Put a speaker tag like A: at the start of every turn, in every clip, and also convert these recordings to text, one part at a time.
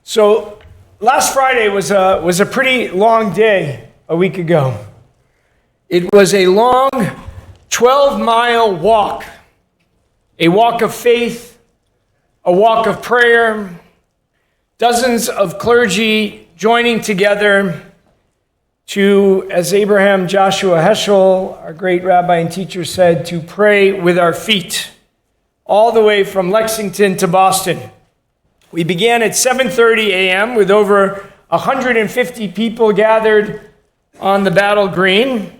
A: So last Friday was a pretty long day a week ago. It was a long 12-mile walk, a walk of faith, a walk of prayer, dozens of clergy joining together to, as Abraham Joshua Heschel, our great rabbi and teacher, said, to pray with our feet, all the way from Lexington to Boston. We began at 7:30 a.m. with over 150 people gathered on the Battle Green,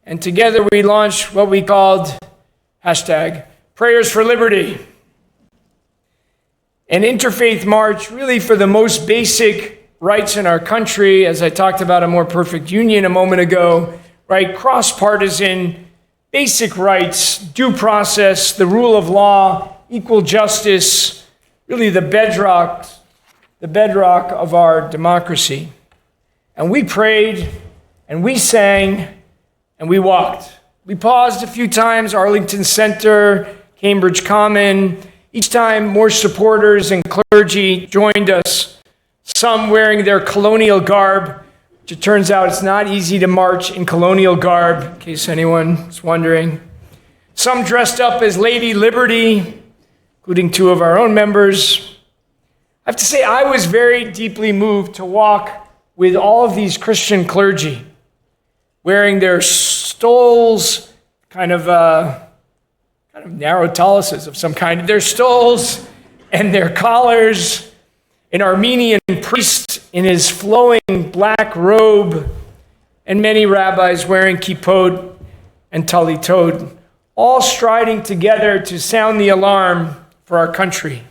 A: and together we launched what we called #Prayers for Liberty, an interfaith march really for the most basic rights in our country, as I talked about a more perfect union a moment ago, right? Cross-partisan, basic rights, due process, the rule of law, equal justice, really the bedrock of our democracy. And we prayed, and we sang, and we walked. We paused a few times, Arlington Center, Cambridge Common. Each time more supporters and clergy joined us, some wearing their colonial garb, which it turns out it's not easy to march in colonial garb, in case anyone is wondering. Some dressed up as Lady Liberty, including two of our own members. I have to say, I was very deeply moved to walk with all of these Christian clergy, wearing their stoles, kind of narrow taluses of some kind, their stoles and their collars, an Armenian priest in his flowing black robe, and many rabbis wearing kippot and talitot, all striding together to sound the alarm for our country.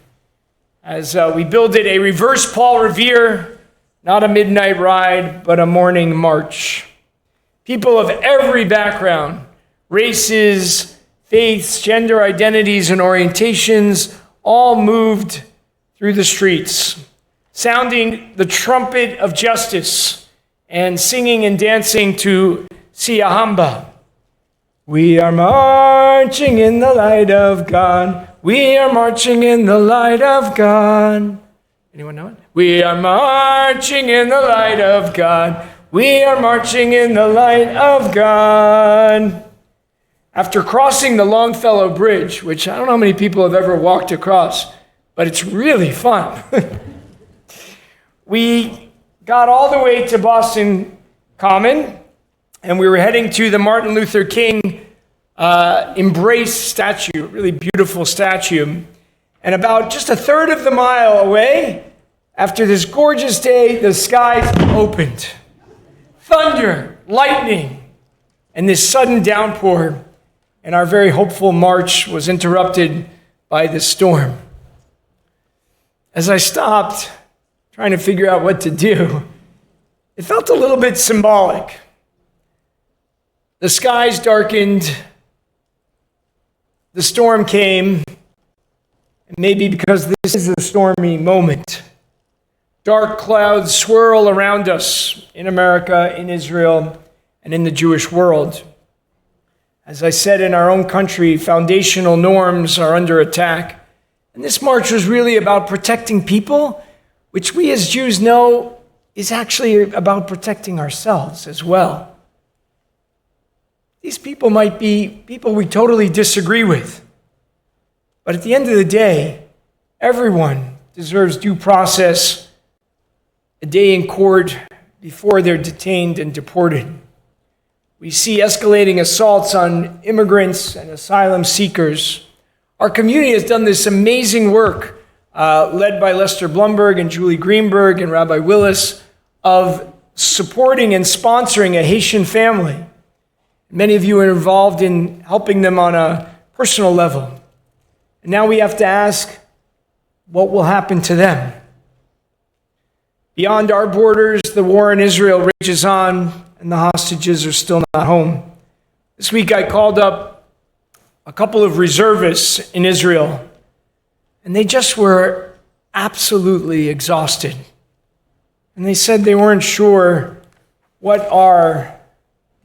A: As we builded a reverse Paul Revere, not a midnight ride, but a morning march. People of every background, races, faiths, gender identities, and orientations all moved through the streets, sounding the trumpet of justice and singing and dancing to Siyahamba. We are marching in the light of God. We are marching in the light of God. Anyone know it? We are marching in the light of God. We are marching in the light of God. After crossing the Longfellow Bridge, which I don't know how many people have ever walked across, but it's really fun. We got all the way to Boston Common, and we were heading to the Martin Luther King Embrace statue, a really beautiful statue. And about just a third of the mile away, after this gorgeous day, the skies opened. Thunder, lightning, and this sudden downpour. And our very hopeful march was interrupted by this storm. As I stopped, trying to figure out what to do, it felt a little bit symbolic. The skies darkened, the storm came, and maybe because this is a stormy moment, dark clouds swirl around us in America, in Israel, and in the Jewish world. As I said, in our own country, foundational norms are under attack. And this march was really about protecting people, which we as Jews know is actually about protecting ourselves as well. These people might be people we totally disagree with. But at the end of the day, everyone deserves due process, a day in court before they're detained and deported. We see escalating assaults on immigrants and asylum seekers. Our community has done this amazing work, led by Lester Blumberg and Julie Greenberg and Rabbi Willis, of supporting and sponsoring a Haitian family. Many of you are involved in helping them on a personal level. And now we have to ask, what will happen to them? Beyond our borders, the war in Israel rages on, and the hostages are still not home. This week I called up a couple of reservists in Israel, and they just were absolutely exhausted. And they said they weren't sure what are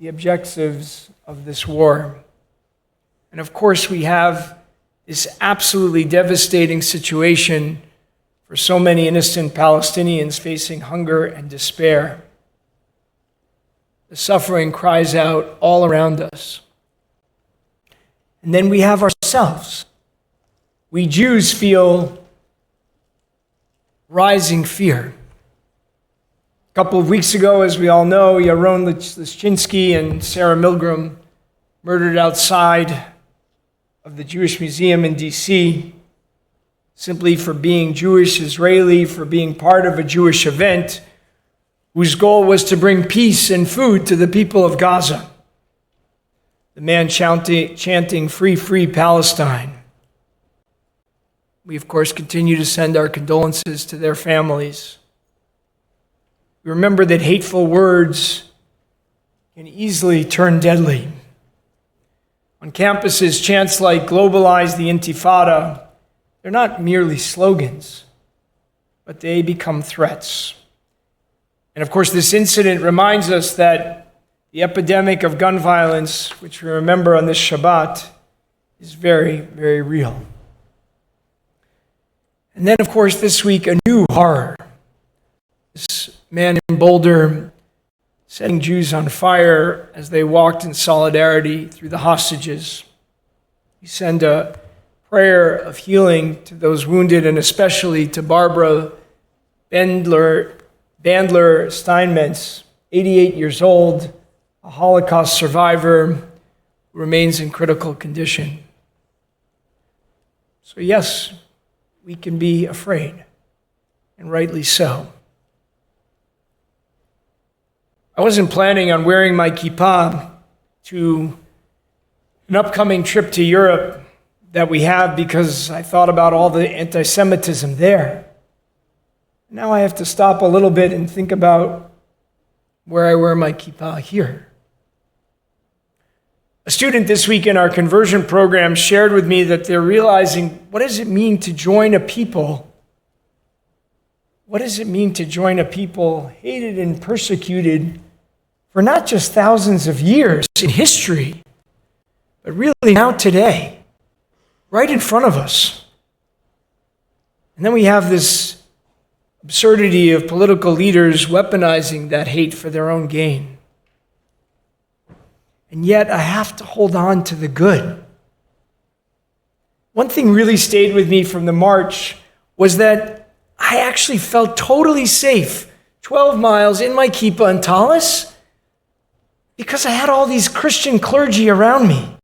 A: the objectives of this war. And of course, we have this absolutely devastating situation for so many innocent Palestinians facing hunger and despair. The suffering cries out all around us. And then we have ourselves. We Jews feel rising fear. A couple of weeks ago, as we all know, Yaron Lischinski and Sarah Milgram murdered outside of the Jewish Museum in D.C. simply for being Jewish Israeli, for being part of a Jewish event whose goal was to bring peace and food to the people of Gaza. The man chanting, "Free, free Palestine." We, of course, continue to send our condolences to their families. We remember that hateful words can easily turn deadly. On campuses, chants like "Globalize the Intifada," they're not merely slogans, but they become threats. And of course, this incident reminds us that the epidemic of gun violence, which we remember on this Shabbat, is very, very real. And then, of course, this week, a new horror. This man in Boulder setting Jews on fire as they walked in solidarity through the hostages. We send a prayer of healing to those wounded, and especially to Barbara Bandler Steinmetz, 88 years old, a Holocaust survivor who remains in critical condition. So yes, we can be afraid, and rightly so. I wasn't planning on wearing my kippah to an upcoming trip to Europe that we have because I thought about all the anti-Semitism there. Now I have to stop a little bit and think about where I wear my kippah here. A student this week in our conversion program shared with me that they're realizing, what does it mean to join a people? What does it mean to join a people hated and persecuted for not just thousands of years in history, but really now today, right in front of us? And then we have this absurdity of political leaders weaponizing that hate for their own gain. And yet I have to hold on to the good. One thing really stayed with me from the march was that I actually felt totally safe 12 miles in my kippah and talis because I had all these Christian clergy around me.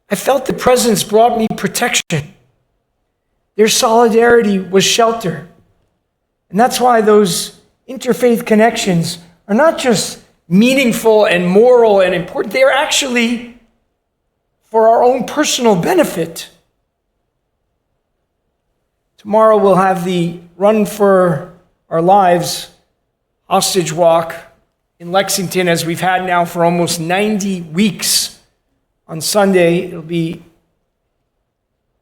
A: I felt the presence brought me protection. Their solidarity was shelter. And that's why those interfaith connections are not just meaningful and moral and important. They are actually for our own personal benefit. Tomorrow we'll have the Run for Our Lives hostage walk in Lexington, as we've had now for almost 90 weeks. On Sunday, it'll be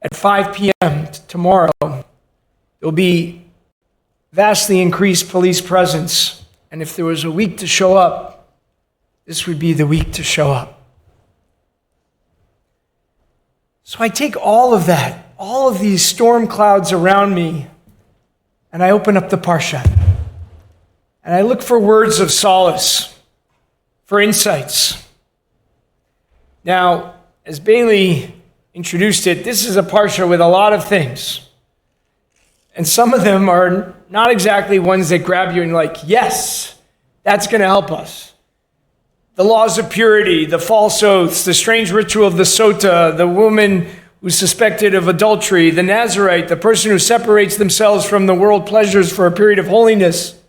A: at 5 p.m. tomorrow. There'll be vastly increased police presence. And if there was a week to show up, this would be the week to show up. So I take all of that, all of these storm clouds around me, and I open up the Parashat. And I look for words of solace, for insights. Now, as Bailey introduced it, this is a Parsha with a lot of things. And some of them are not exactly ones that grab you and you're like, yes, that's going to help us. The laws of purity, the false oaths, the strange ritual of the sota, the woman who's suspected of adultery, the Nazarite, the person who separates themselves from the world pleasures for a period of holiness.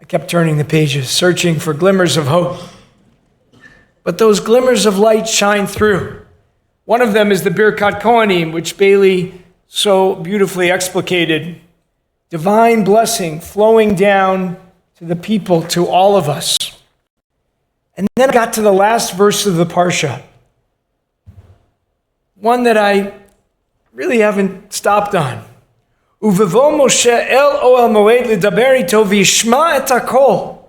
A: I kept turning the pages, searching for glimmers of hope. But those glimmers of light shine through. One of them is the Birkat Kohanim, which Bailey so beautifully explicated. Divine blessing flowing down to the people, to all of us. And then I got to the last verse of the Parsha. One that I really haven't stopped on. Uvevo Moshe el Ohel Moed ledaber ito v'yishma et hakol.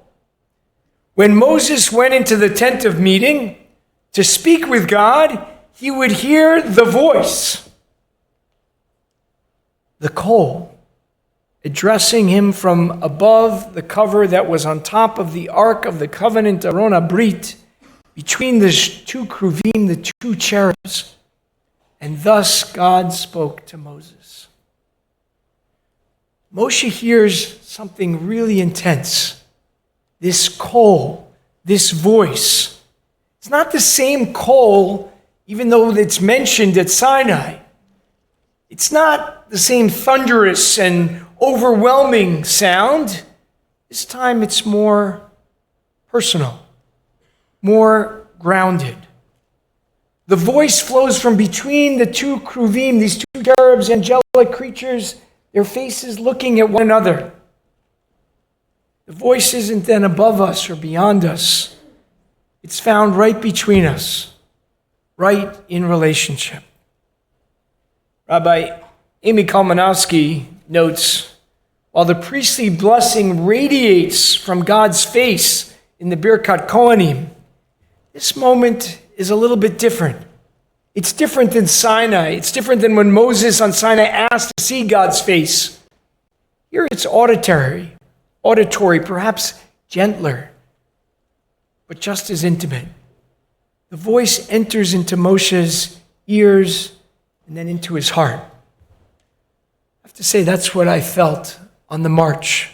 A: When Moses went into the tent of meeting to speak with God, he would hear the voice. the coal, addressing him from above the cover that was on top of the Ark of the Covenant, Aron HaBrit, between the two kruvim, the two cherubs. And thus God spoke to Moses. Moshe hears something really intense. This coal, this voice. It's not the same coal, even though it's mentioned at Sinai. It's not the same thunderous and overwhelming sound. This time it's more personal, more grounded. The voice flows from between the two kruvim, these two cherubs, angelic creatures, their faces looking at one another. The voice isn't then above us or beyond us. It's found right between us, right in relationship. Rabbi Amy Kalmanowski notes, while the priestly blessing radiates from God's face in the Birkat Kohanim, this moment is a little bit different. It's different than Sinai. It's different than when Moses on Sinai asked to see God's face. Here it's auditory, perhaps gentler, but just as intimate. The voice enters into Moshe's ears and then into his heart. I have to say that's what I felt on the march.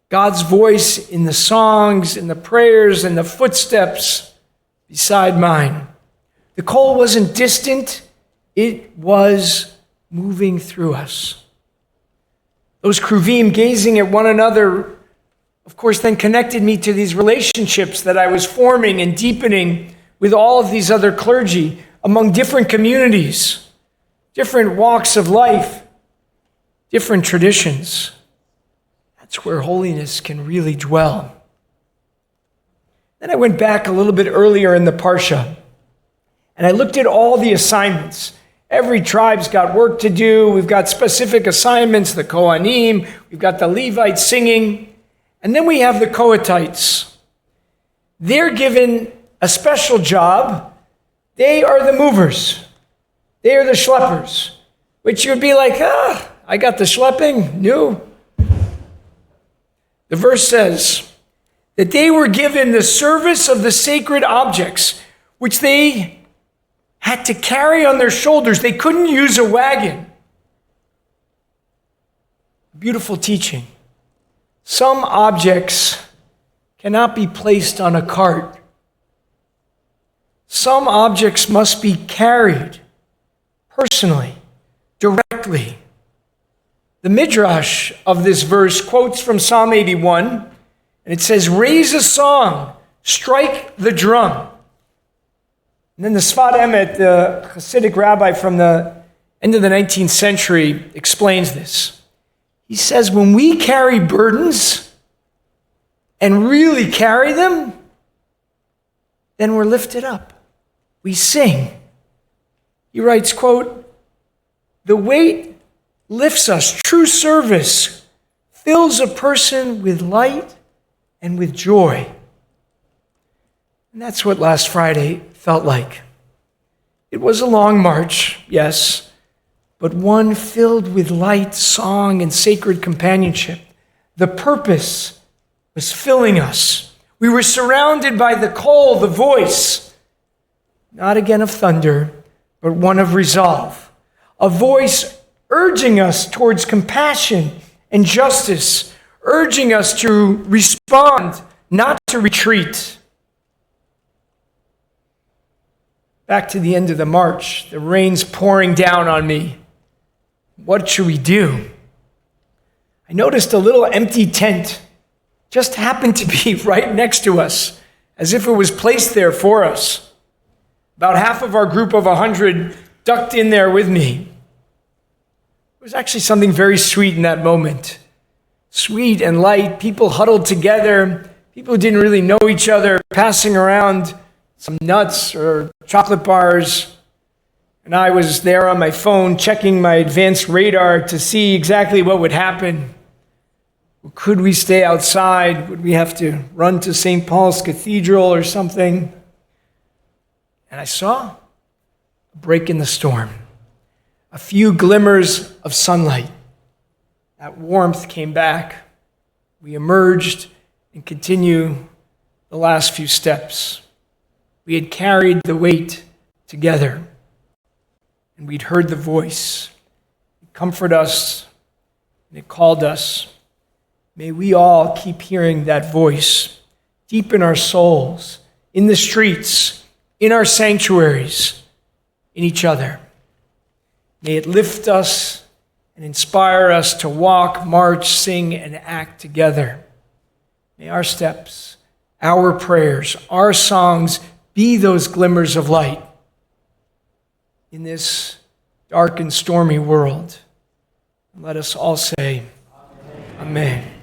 A: God's voice in the songs, in the prayers, and the footsteps beside mine. The coal wasn't distant, it was moving through us. Those kruvim gazing at one another, of course, then connected me to these relationships that I was forming and deepening with all of these other clergy among different communities, different walks of life, different traditions. That's where holiness can really dwell. Then I went back a little bit earlier in the Parsha, and I looked at all the assignments. Every tribe's got work to do. We've got specific assignments, the Kohanim, we've got the Levites singing, and then we have the Kohathites. They're given a special job. They are the movers. They are the schleppers, which you would be like, I got the schlepping? No. The verse says that they were given the service of the sacred objects, which they had to carry on their shoulders. They couldn't use a wagon. Beautiful teaching. Some objects cannot be placed on a cart. Some objects must be carried personally, directly. The Midrash of this verse quotes from Psalm 81, and it says, "Raise a song, strike the drum." And then the Sfat Emet, the Hasidic rabbi from the end of the 19th century, explains this. He says, when we carry burdens and really carry them, then we're lifted up. We sing. He writes, quote, "The weight lifts us. True service fills a person with light and with joy." And that's what last Friday felt like. It was a long march, yes, but one filled with light, song, and sacred companionship. The purpose was filling us. We were surrounded by the call, the voice, not again of thunder, but one of resolve. A voice urging us towards compassion and justice, urging us to respond, not to retreat. Back to the end of the march, the rain's pouring down on me. What should we do? I noticed a little empty tent just happened to be right next to us, as if it was placed there for us. About half of our group of 100 ducked in there with me. It was actually something very sweet in that moment. Sweet and light, people huddled together, people who didn't really know each other, passing around some nuts or chocolate bars. And I was there on my phone checking my advanced radar to see exactly what would happen. Could we stay outside? Would we have to run to St. Paul's Cathedral or something? And I saw a break in the storm. a few glimmers of sunlight. That warmth came back. We emerged and continue the last few steps. We had carried the weight together, and we'd heard the voice. It comforted us, and it called us. May we all keep hearing that voice deep in our souls, in the streets, in our sanctuaries, in each other. May it lift us and inspire us to walk, march, sing, and act together. May our steps, our prayers, our songs be those glimmers of light in this dark and stormy world. Let us all say, Amen. Amen.